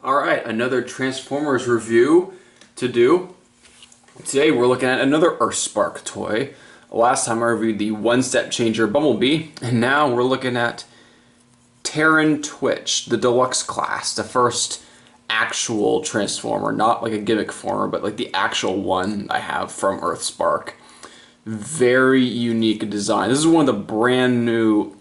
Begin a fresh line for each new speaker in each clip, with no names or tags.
Alright, another Transformers review to do. Today we're looking at another EarthSpark toy. Last time I reviewed the one-step changer Bumblebee, and now we're looking at Terran Twitch, the deluxe class, the first actual Transformer, not like a gimmick former, but like the actual one I have from EarthSpark. Very unique design. This is one of the brand new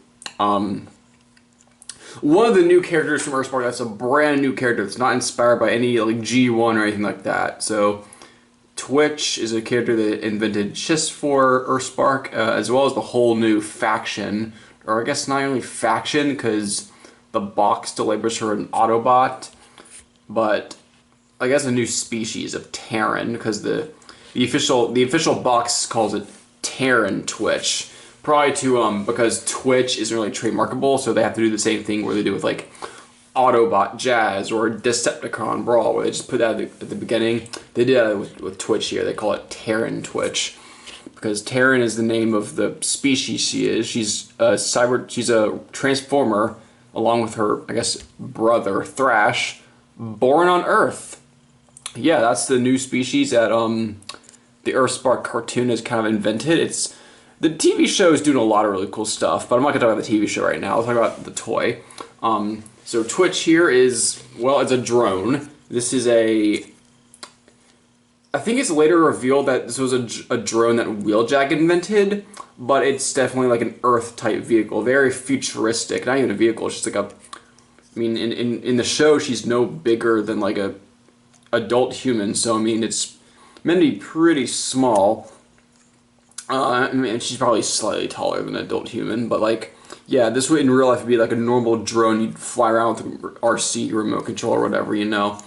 one of the new characters from EarthSpark that's a brand new character. It's not inspired by any like G1 or anything like that. So Twitch is a character that invented just for EarthSpark, as well as the whole new faction, or I guess not only faction because the box still labels her an Autobot, but I guess a new species of Terran because the official box calls it Terran Twitch. Probably to because Twitch isn't really trademarkable, so they have to do the same thing where they do with like Autobot Jazz or Decepticon Brawl, where they just put that at the beginning. They did that with Twitch here. They call it Terran Twitch because Terran is the name of the species she is. She's a Transformer along with her, I guess, brother Thrash, born on Earth. Yeah, that's the new species that the EarthSpark cartoon has kind of invented. The TV show is doing a lot of really cool stuff, but I'm not going to talk about the TV show right now. I'll talk about the toy. So Twitch here is, well, it's a drone. This is I think it's later revealed that this was a drone that Wheeljack invented, but it's definitely like an Earth-type vehicle. Very futuristic. Not even a vehicle, it's just like I mean, in the show, she's no bigger than like a adult human, so I mean, it's meant to be pretty small. I mean, she's probably slightly taller than an adult human, but like, yeah, this would in real life be like a normal drone. You'd fly around with an RC remote control or whatever, you know.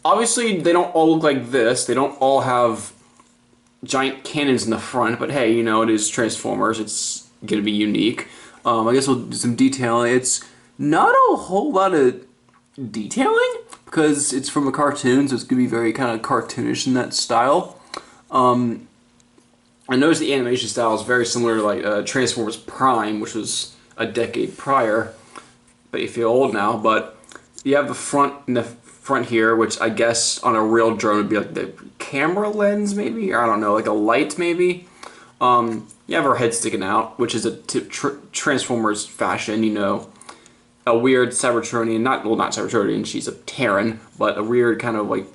Obviously, they don't all look like this. They don't all have giant cannons in the front, but hey, you know, it is Transformers. It's gonna be unique. I guess we'll do some detailing. It's not a whole lot of detailing because it's from a cartoon, so it's gonna be very kind of cartoonish in that style. I noticed the animation style is very similar to like Transformers Prime, which was a decade prior. But you feel old now. But you have the front here, which I guess on a real drone would be like the camera lens, maybe, or I don't know, like a light, maybe. You have her head sticking out, which is a Transformers fashion, you know, a weird Cybertronian, not Cybertronian, she's a Terran, but a weird kind of like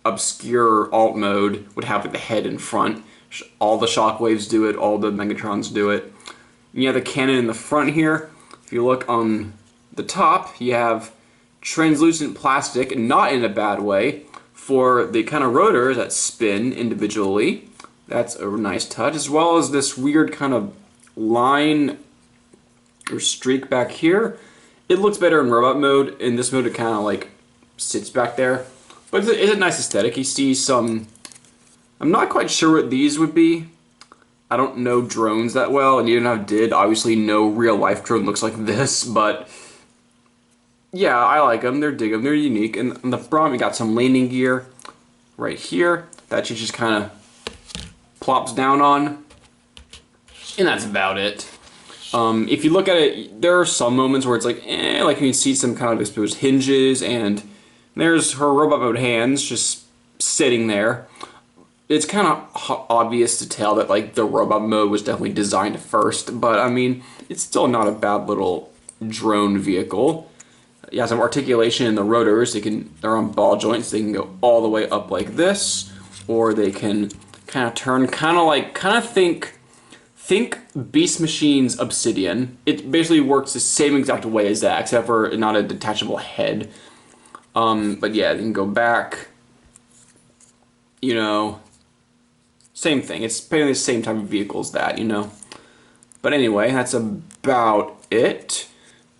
obscure alt mode would have like the head in front. All the Shockwaves do it, all the Megatrons do it. You have the cannon in the front here. If you look on the top, you have translucent plastic, not in a bad way, for the kind of rotors that spin individually. That's a nice touch, as well as this weird kind of line or streak back here. It looks better in robot mode. In this mode, it kind of like sits back there. But it's a nice aesthetic. You see some... I'm not quite sure what these would be. I don't know drones that well, and even if I did, obviously no real-life drone looks like this, but yeah, I like them. They're they're unique. And on the front, we got some landing gear right here that you just kind of plops down on, and that's about it. If you look at it, there are some moments where it's like, like you can see some kind of exposed hinges, and there's her robot mode hands just sitting there. It's kind of obvious to tell that like the robot mode was definitely designed first, but I mean, it's still not a bad little drone vehicle. You have some articulation in the rotors. They're on ball joints. They can go all the way up like this, or they can kind of turn, kind of think Beast Machine's Obsidian. It basically works the same exact way as that, except for not a detachable head. But yeah, they can go back. You know. Same thing. It's basically the same type of vehicle as that, you know. But anyway, that's about it.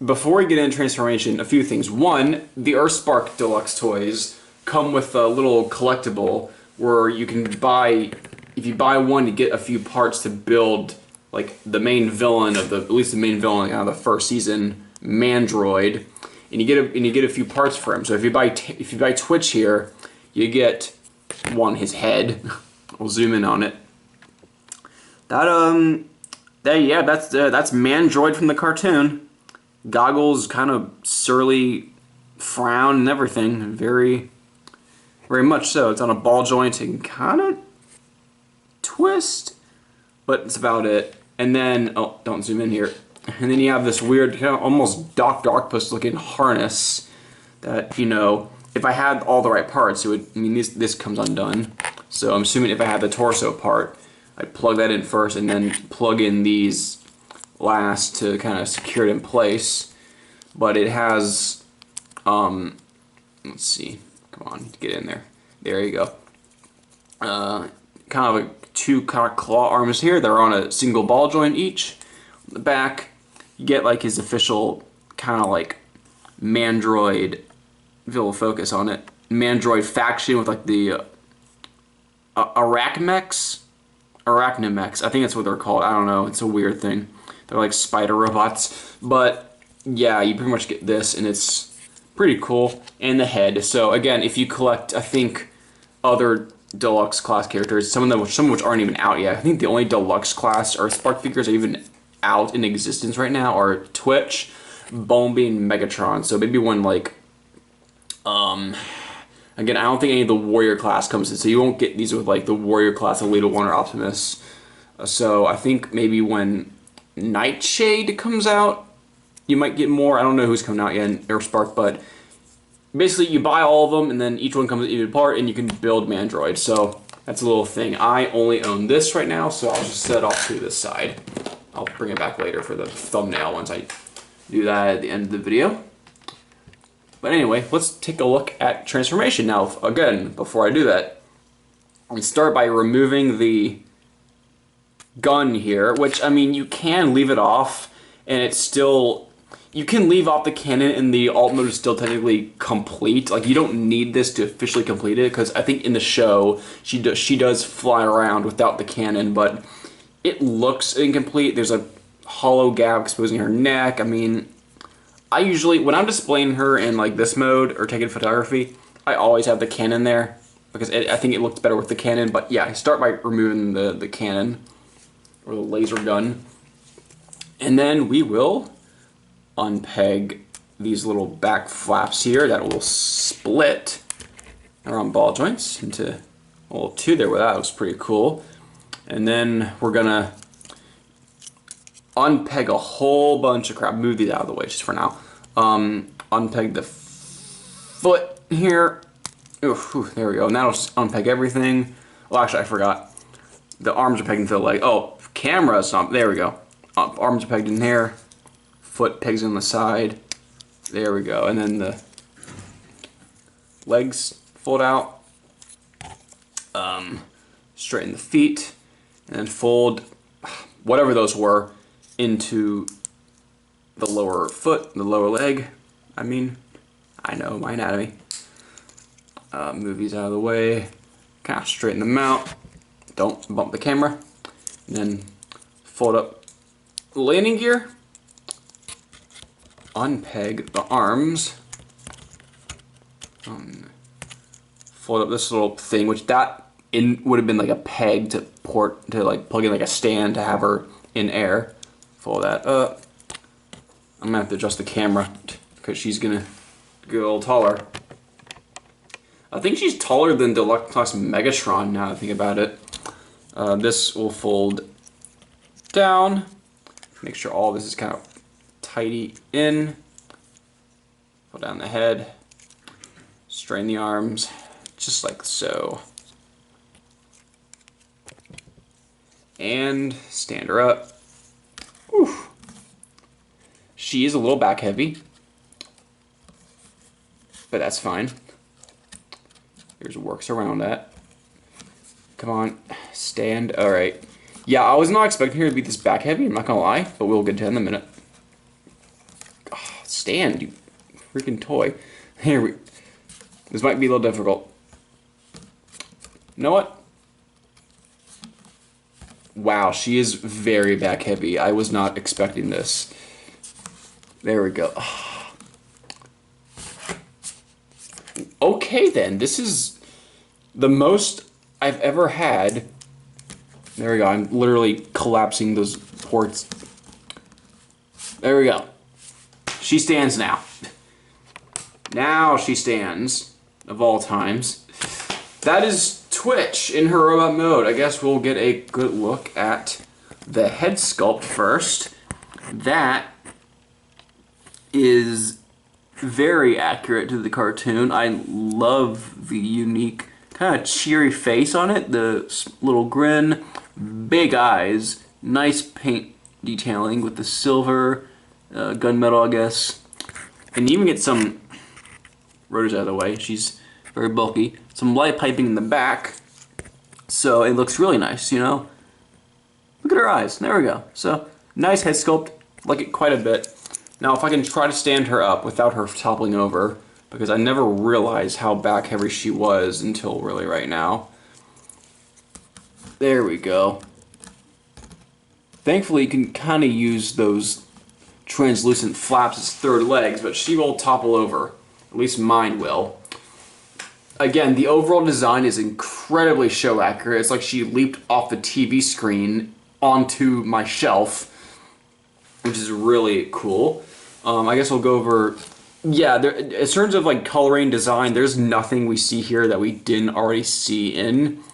Before we get into transformation, a few things. One, the EarthSpark Deluxe toys come with a little collectible where you can buy, if you buy one, you get a few parts to build like the main villain of at least the main villain out of the first season, Mandroid, and you get a few parts for him. So if you buy Twitch here, you get his head. We'll zoom in on it. Yeah, that's Mandroid from the cartoon. Goggles, kind of surly frown and everything. Very, very much so. It's on a ball joint and kind of twist, but it's about it. And then, oh, don't zoom in here. And then you have this weird, kind of almost Dr. Octopus looking harness that, you know, if I had all the right parts, it would, I mean, this comes undone. So I'm assuming if I had the torso part, I'd plug that in first and then plug in these last to kind of secure it in place. But it has, let's see, come on, get in there. There you go. Kind of a two kind of claw arms here. They're on a single ball joint each. On the back, you get like his official kind of like Mandroid, if you'll focus on it, Mandroid faction with like the Arachnemex. I think that's what they're called. I don't know. It's a weird thing. They're like spider robots. But yeah, you pretty much get this, and it's pretty cool. And the head. So again, if you collect, I think, other deluxe class characters, some of which aren't even out yet. I think the only deluxe class EarthSpark figures are even out in existence right now are Twitch, Bombi, and Megatron. So maybe when like, again, I don't think any of the Warrior class comes in, so you won't get these with like the Warrior class, Elita 1, or Optimus. So I think maybe when Nightshade comes out, you might get more. I don't know who's coming out yet in EarthSpark, but basically you buy all of them, and then each one comes even apart, and you can build Mandroid. So that's a little thing. I only own this right now, so I'll just set it off to this side. I'll bring it back later for the thumbnail once I do that at the end of the video. But anyway, let's take a look at transformation. Now, again, before I do that, I'm going to start by removing the gun here, which, I mean, you can leave it off, and it's still, you can leave off the cannon, and the alt mode is still technically complete. Like, you don't need this to officially complete it, because I think in the show, she does fly around without the cannon, but it looks incomplete. There's a hollow gap exposing her neck. I mean, I usually, when I'm displaying her in like this mode or taking photography, I always have the cannon there because I think it looks better with the cannon. But yeah, I start by removing the cannon or the laser gun. And then we will unpeg these little back flaps here that will split around ball joints into, well, two there. Well, that was pretty cool. And then we're gonna unpeg a whole bunch of crap. Move these out of the way just for now. Unpeg the foot here. Oof, there we go. Now I'll just unpeg everything. Well, actually, I forgot. The arms are pegged into the leg. Oh, camera's on. There we go. Arms are pegged in here. Foot pegs on the side. There we go. And then the legs fold out. Straighten the feet. And then fold whatever those were into the lower foot, the lower leg. I mean, I know my anatomy. Move these out of the way. Kind of straighten them out. Don't bump the camera. And then fold up the landing gear. Unpeg the arms. Fold up this little thing, which would have been like a peg to like plug in like a stand to have her in air. Fold that up. I'm gonna have to adjust the camera because she's gonna get a little taller. I think she's taller than Deluxe Megatron now that I think about it. This will fold down. Make sure all this is kind of tidy in. Fold down the head. Straighten the arms, just like so. And stand her up. Oof. She is a little back heavy, but that's fine. Here's works around that. Come on, stand. All right. Yeah, I was not expecting her to be this back heavy, I'm not gonna lie, but we'll get to that in a minute. Oh, stand, you freaking toy. This might be a little difficult. You know what? Wow, she is very back heavy. I was not expecting this. There we go. Okay then, this is the most I've ever had. There we go, I'm literally collapsing those ports. There we go. She stands now. Now she stands, of all times. That is Twitch in her robot mode. I guess we'll get a good look at the head sculpt first. That is very accurate to the cartoon. I love the unique kind of cheery face on it, the little grin, big eyes, nice paint detailing with the silver, gunmetal, I guess. And you even get some rotors out of the way. She's very bulky. Some light piping in the back, so it looks really nice, you know? Look at her eyes. There we go. So, nice head sculpt. Like it quite a bit. Now, if I can try to stand her up without her toppling over, because I never realized how back heavy she was until really right now. There we go. Thankfully, you can kind of use those translucent flaps as third legs, but she will topple over. At least mine will. Again, the overall design is incredibly show accurate. It's like she leaped off the TV screen onto my shelf, which is really cool. I guess we'll go over... Yeah, in terms of like coloring, design, there's nothing we see here that we didn't already see in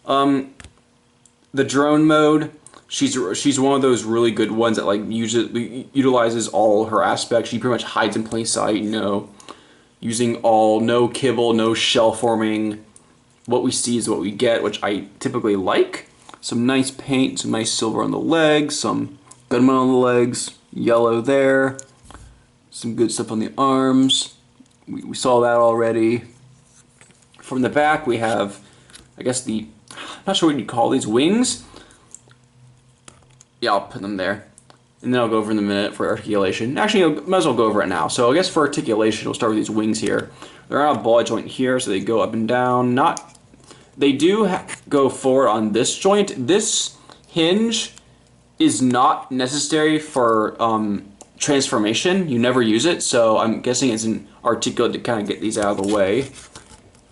the drone mode. She's one of those really good ones that like utilizes all her aspects. She pretty much hides in plain sight, you know, using no kibble, no shell forming. What we see is what we get, which I typically like. Some nice paint, some nice silver on the legs, some gunmetal on the legs, yellow there. Some good stuff on the arms. We saw that already. From the back, we have, I guess I'm not sure what you'd call these, wings? Yeah, I'll put them there. And then I'll go over in a minute for articulation. Actually, might as well go over it now. So I guess for articulation, we'll start with these wings here. They're on a ball joint here, so they go up and down. They do go forward on this joint. This hinge is not necessary for transformation. You never use it, so I'm guessing it's an articulate to kind of get these out of the way.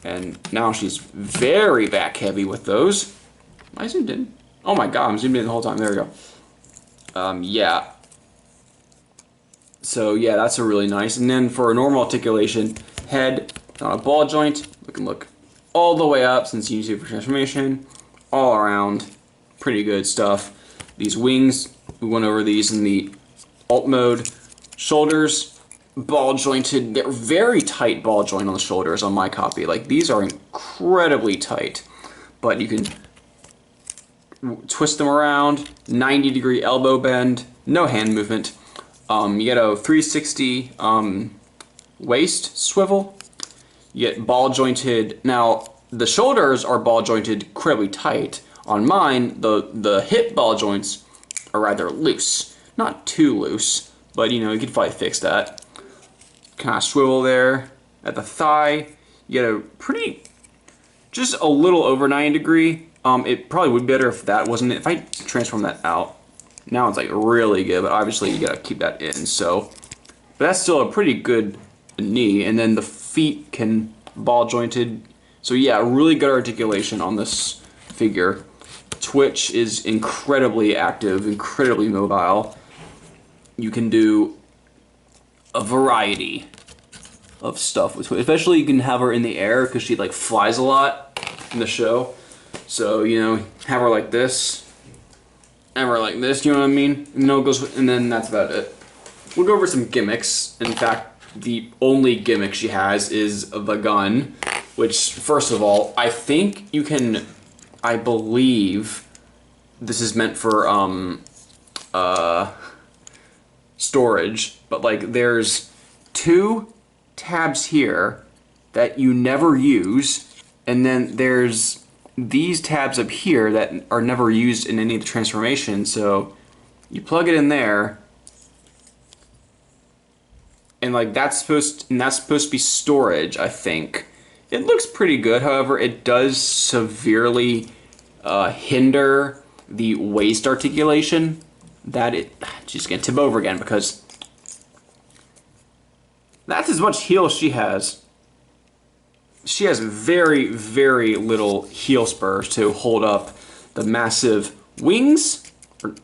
And now she's very back heavy with those. I zoomed in. Oh my god, I'm zoomed in the whole time. There we go. Yeah. So yeah, that's a really nice. And then for a normal articulation, head on a ball joint. We can look all the way up since you use it for transformation. All around, pretty good stuff. These wings, we went over these in the alt mode. Shoulders, ball jointed. They're very tight ball joint on the shoulders on my copy. Like these are incredibly tight, but you can twist them around. 90-degree elbow bend, no hand movement. You get a 360 waist swivel. You get ball jointed. Now the shoulders are ball jointed incredibly tight. On mine, the hip ball joints are rather loose. Not too loose, but you know, you could probably fix that. Kind of swivel there. At the thigh, you get a pretty, just a little over 90-degree. It probably would be better if that wasn't it. If I transform that out, now it's like really good, but obviously you gotta keep that in, so. But that's still a pretty good knee, and then the feet can ball jointed. So yeah, really good articulation on this figure. Twitch is incredibly active, incredibly mobile. You can do a variety of stuff with Twitch. Especially you can have her in the air because she like flies a lot in the show. So, you know, have her like this, have her like this, you know what I mean? And then that's about it. We'll go over some gimmicks. In fact, the only gimmick she has is the gun, which, first of all, I think you can, I believe this is meant for storage, but like there's 2 tabs here that you never use, and then there's these tabs up here that are never used in any of the transformations. So you plug it in there, and like that's supposed to be storage, I think. It looks pretty good, however, it does severely hinder the waist articulation. She's gonna tip over again because that's as much heel as she has. She has very, very little heel spurs to hold up the massive wings,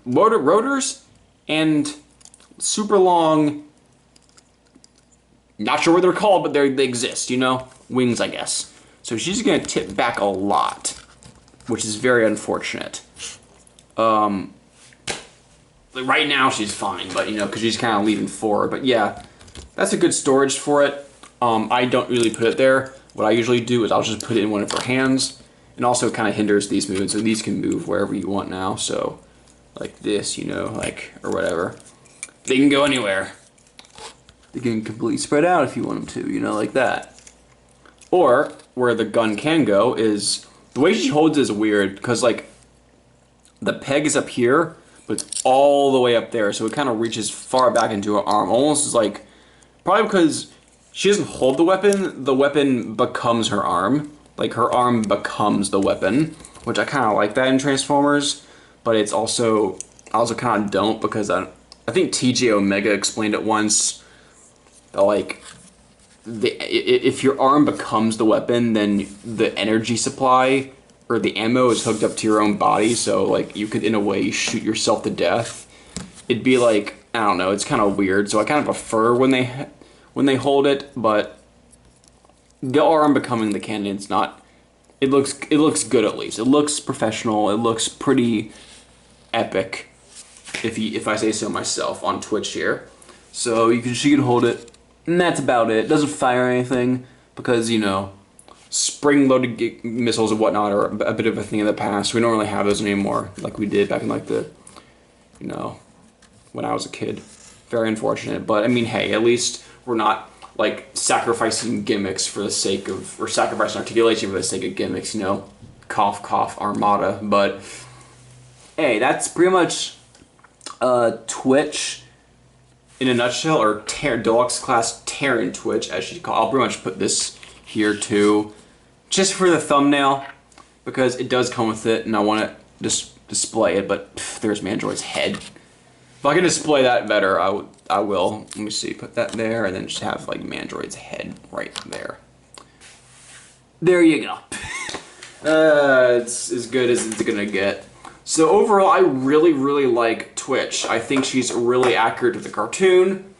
rotors, and super long Not sure what they're called, but they exist, you know? Wings, I guess. So she's gonna tip back a lot, which is very unfortunate. Like right now she's fine, but you know, because she's kind of leaving forward. But yeah, that's a good storage for it. I don't really put it there. What I usually do is I'll just put it in one of her hands, and also it kind of hinders these movements. So these can move wherever you want now. So like this, you know, like or whatever. They can go anywhere. They can completely spread out if you want them to, you know, like that. Or where the gun can go is the way she holds it is weird because like the peg is up here, but it's all the way up there, so it kind of reaches far back into her arm, almost as like probably because she doesn't hold the weapon becomes her arm. Like her arm becomes the weapon, which I kind of like that in Transformers, but it's also I also kind of don't because I think TJ Omega explained it once. Like, if your arm becomes the weapon, then the energy supply or the ammo is hooked up to your own body, so like you could in a way shoot yourself to death. It'd be like, I don't know, it's kind of weird. So I kind of prefer when they hold it, but the arm becoming the cannon's not. It looks good at least. It looks professional. It looks pretty epic, if I say so myself on Twitch here. So she can hold it. And that's about it. It doesn't fire anything because, you know, spring-loaded missiles and whatnot are a bit of a thing in the past. We don't really have those anymore like we did back in, like, the, you know, when I was a kid. Very unfortunate. But, I mean, hey, at least we're not, like, sacrificing gimmicks for the sake of, or sacrificing articulation for the sake of gimmicks, you know. Cough, cough, Armada. But, hey, that's pretty much Twitch in a nutshell, or deluxe class Terran Twitch, as she's called. I'll pretty much put this here too, just for the thumbnail, because it does come with it, and I want to just display it. But there's Mandroid's head. If I can display that better, I will. Let me see, put that there, and then just have like Mandroid's head right there. There you go. It's as good as it's gonna get. So overall, I really, really like Twitch. I think she's really accurate to the cartoon.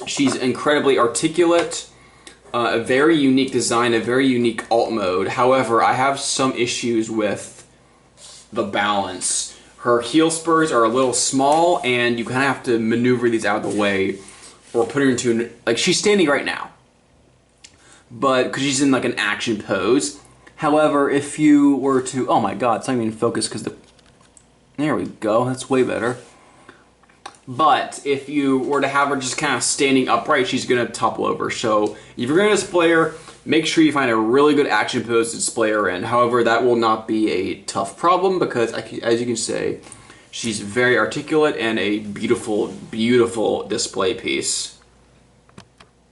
She's incredibly articulate, a very unique design, a very unique alt mode. However, I have some issues with the balance. Her heel spurs are a little small, and you kind of have to maneuver these out of the way, or put her into, like she's standing right now, but because she's in like an action pose. However, if you were to, oh my god, it's not even in focus because there we go, that's way better. But if you were to have her just kind of standing upright, she's going to topple over. So if you're going to display her, make sure you find a really good action pose to display her in. However, that will not be a tough problem because, as you can say, she's very articulate and a beautiful, beautiful display piece.